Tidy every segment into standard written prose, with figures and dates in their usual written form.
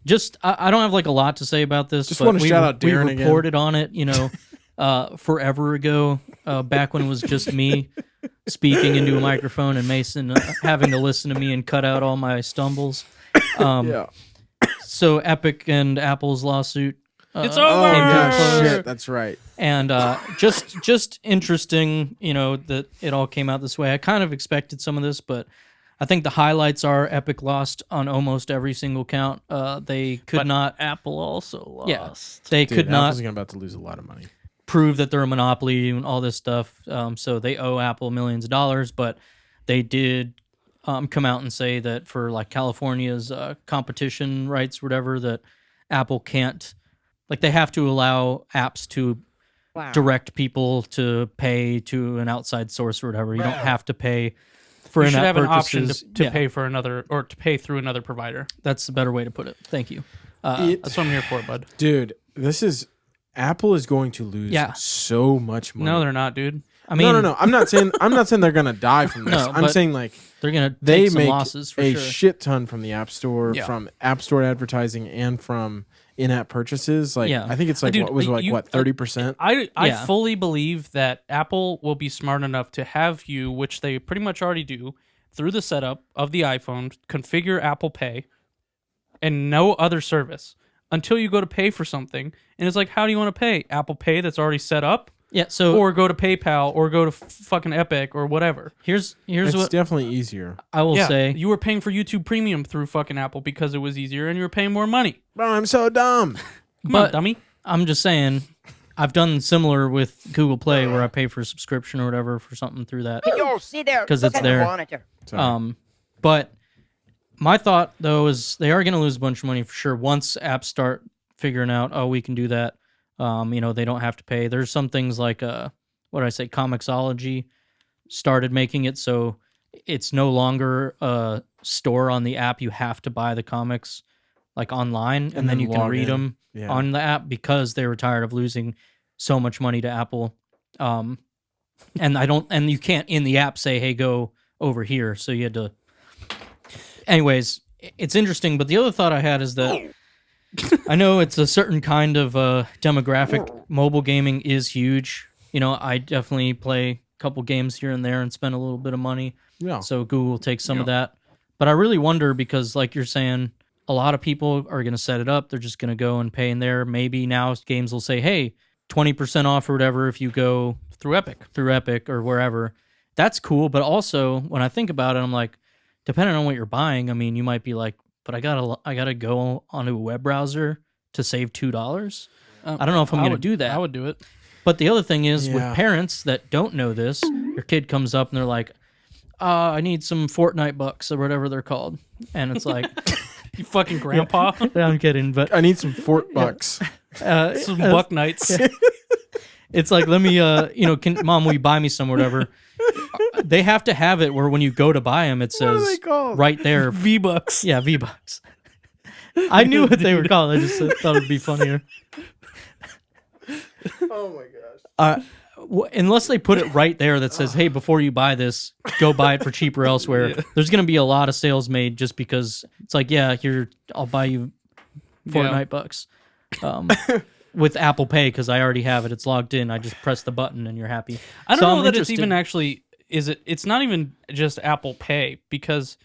just I don't have like a lot to say about this. Just but want to shout out Darren we reported on it, forever ago, back when it was just me speaking into a microphone and Mason having to listen to me and cut out all my stumbles. Yeah. So Epic and Apple's lawsuit. It's came over! to a Yeah, close. shit, that's right. And just interesting, that it all came out this way. I kind of expected some of this, but I think the highlights are Epic lost on almost every single count. They could not. Apple also lost. Yeah, they Dude, could not Apple's about to lose a lot of money. prove that they're a monopoly and all this stuff. So they owe Apple millions of dollars, but they did come out and say that for like California's competition rights, whatever, that Apple can't. Like they have to allow apps to direct people to pay to an outside source or whatever. You don't have to pay for You should in-app have an option purchases. to pay for another, or to pay through another provider. That's the better way to put it. Thank you. That's what I'm here for, bud. Dude, Apple is going to lose so much money. No, they're not, dude. I mean, no. I'm not saying they're gonna die from this. No, I'm but saying like they're gonna they take some make losses for a sure. shit ton from the App Store, Yeah. from App Store advertising, and from in-app purchases. Like Yeah. I think it's like Dude, what was you- 30%. I Yeah. fully believe that Apple will be smart enough to have you, which they pretty much already do, through the setup of the iPhone, configure Apple Pay and no other service until you go to pay for something. And it's like, how do you want to pay? Apple Pay that's already set up? Yeah. So Or go to PayPal or go to fucking Epic or whatever. here's It's what definitely easier. I will say. You were paying for YouTube Premium through fucking Apple because it was easier and you were paying more money. Bro, I'm so dumb. Come on, But- dummy. I'm just saying, I've done similar with Google Play where I pay for a subscription or whatever for something through that. Yo, see there. 'Cause Look it's at the there. monitor. Sorry. But my thought though is they are going to lose a bunch of money for sure once apps start figuring out, oh, we can do that. They don't have to pay. There's some things like what did I say, Comixology started making it so it's no longer a store on the app. You have to buy the comics like online, and then you can log read in. them Yeah. on the app because they were tired of losing so much money to Apple. And you can't in the app say, hey, go over here. So you had to. Anyways, it's interesting. But the other thought I had is that I know it's a certain kind of demographic. Mobile gaming is huge. I definitely play a couple games here and there and spend a little bit of money. Yeah. So Google takes some of that. But I really wonder because, like you're saying, a lot of people are going to set it up. They're just going to go and pay in there. Maybe now games will say, hey, 20% off or whatever if you go Through Epic. or wherever. That's cool. But also, when I think about it, I'm like, depending on what you're buying, I mean, you might be like, but I gotta go onto a web browser to save $2. I don't know if I'm going to do that. I would do it. But the other thing is, Yeah. with parents that don't know this, your kid comes up and they're like, I need some Fortnite bucks or whatever they're called. And it's like, You fucking grandpa. I'm kidding, but I need some Fort Bucks. Some buck nights. it's like, let me, Mom, will you buy me some or whatever? They have to have it where when you go to buy them, it What are says they called? right there. V-Bucks. Yeah, V-Bucks. I knew what they were called. I just thought it'd be funnier. Oh my gosh. Unless they put it right there that says, hey, before you buy this, go buy it for cheaper elsewhere. Yeah. There's going to be a lot of sales made just because it's like, yeah, here, I'll buy you Fortnite bucks with Apple Pay because I already have it. It's logged in. I just press the button and you're happy. I don't So know I'm that it's interested. even actually it's not even just Apple Pay because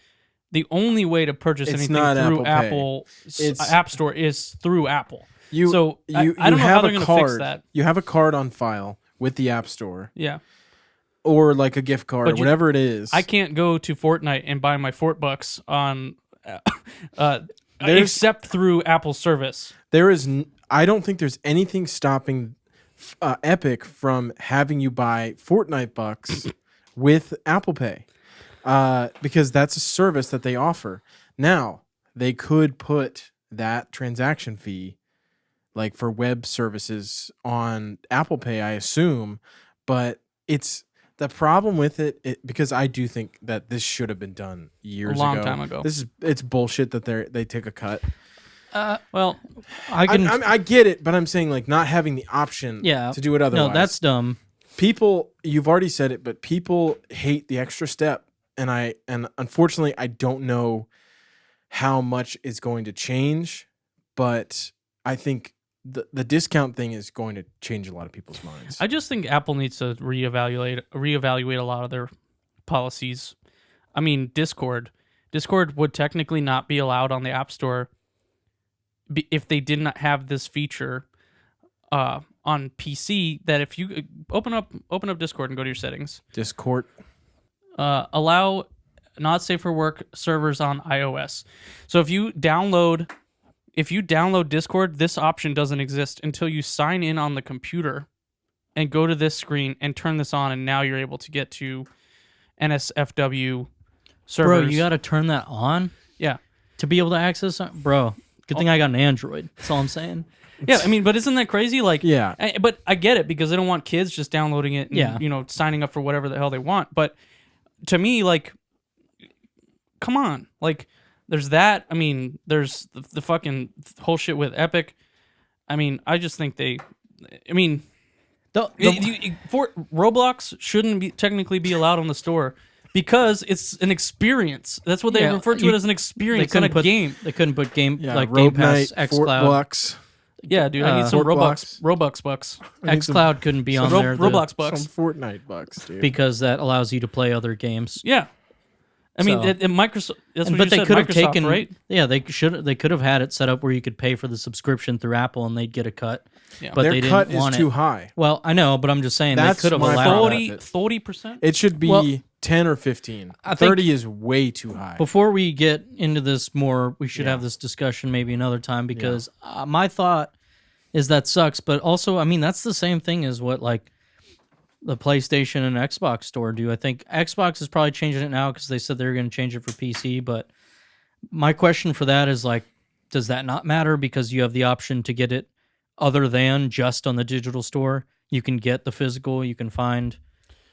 the only way to purchase It's anything not through Apple Pay. Apple's It's- App Store is through Apple. You I don't know have how they're a going to card. fix that. You have a card on file with the App Store Yeah. or like a gift card But or whatever it is. I can't go to Fortnite and buy my $4 on There's- except through Apple service. I don't think there's anything stopping Epic from having you buy Fortnite bucks with Apple Pay because that's a service that they offer. Now, they could put that transaction fee like for web services on Apple Pay, I assume, but it's the problem with it because I do think that this should have been done years ago. A long time ago. It's bullshit that they take a cut. Well, I can. I get it, but I'm saying like not having the option Yeah. to do it otherwise. no, that's dumb. People, you've already said it, but people hate the extra step. And unfortunately I don't know how much is going to change but I think the discount thing is going to change a lot of people's minds. I just think Apple needs to reevaluate a lot of their policies. I mean, Discord would technically not be allowed on the App Store if they did not have this feature on PC. That if you open up Discord and go to your settings, Discord. allow not safe for work servers on iOS. So if you download Discord, this option doesn't exist until you sign in on the computer and go to this screen and turn this on, and now you're able to get to NSFW servers. Bro, you got to turn that on Yeah. to be able to access. Bro, good thing I got an Android. That's all I'm saying. Yeah, I mean, but isn't that crazy? Like, Yeah. But I get it because they don't want kids just downloading it and, Yeah. signing up for whatever the hell they want. But to me, like, come on. Like, there's that. I mean, there's the fucking whole shit with Epic. I mean, I just think Roblox shouldn't technically be allowed on the store because it's an experience. That's what they refer to it as, an experience, not a game. They couldn't put Game Pass, Roguelite, xCloud. Fortblocks. Yeah, dude, I need some Fort Blocks. Robux bucks. xCloud couldn't be on there Roblox bucks. Some Fortnite bucks, dude. because that allows you to play other games. Yeah. I mean, So- Microsoft. That's what But you they said, could have Microsoft, taken, right? yeah, they could have had it set up where you could pay for the subscription through Apple and they'd get a cut. Yeah. But Their they cut didn't is want too it. high. Well, I know, but I'm just saying That's they could have my allowed problem. it. 40%? It should be Well, 10 or 15. I think- 30 is way too high. Before we get into this more, we should Yeah. have this discussion maybe another time because my thought is that sucks. But also, I mean, that's the same thing as what like the PlayStation and Xbox store do. I think Xbox is probably changing it now because they said they were going to change it for PC. But my question for that is like, does that not matter because you have the option to get it other than just on the digital store? You can get the physical, you can find,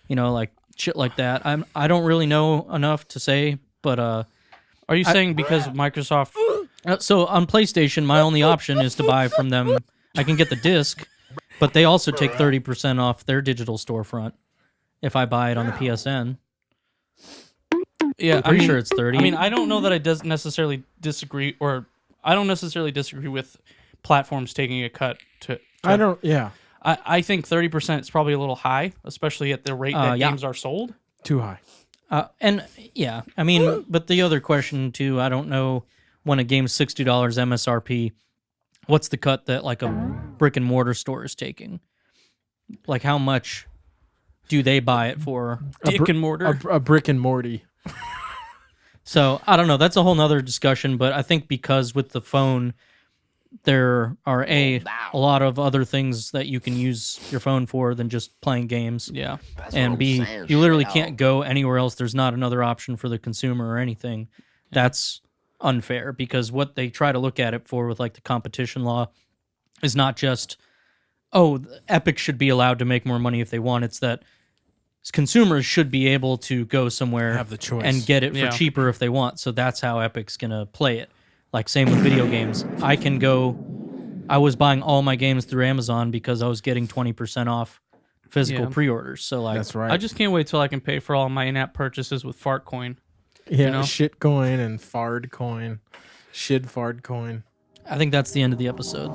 like shit like that. I don't really know enough to say, but Are you saying because Microsoft... so on PlayStation, my only option is to buy from them. I can get the disc, but they also take 30% off their digital storefront if I buy it on the PSN. Yeah, I'm pretty sure it's 30. I mean, I don't know that I necessarily disagree, or I don't necessarily disagree with platforms taking a cut to I don't, yeah, I think 30% is probably a little high, especially at the rate that yeah. games are sold. too high. And yeah, I mean, but the other question too, I don't know when a game's $60 MSRP, what's the cut that like a brick and mortar store is taking? Like how much do they buy it for? Dick and mortar. A brick and Morty. So I don't know. That's a whole nother discussion. But I think because with the phone, there are a lot of other things that you can use your phone for than just playing games. Yeah. And B, you literally can't go anywhere else. There's not another option for the consumer or anything. That's unfair because what they try to look at it for with like the competition law is not just, Epic should be allowed to make more money if they want. It's that consumers should be able to go somewhere Have the choice. and get it for Yeah. cheaper if they want. So that's how Epic's going to play it. Like same with video games. I was buying all my games through Amazon because I was getting 20% off physical Yeah. pre-orders. So like That's right. I just can't wait till I can pay for all my in-app purchases with Fart Coin. yeah, know? shit coin and fard coin. Shid fard coin. I think that's the end of the episode.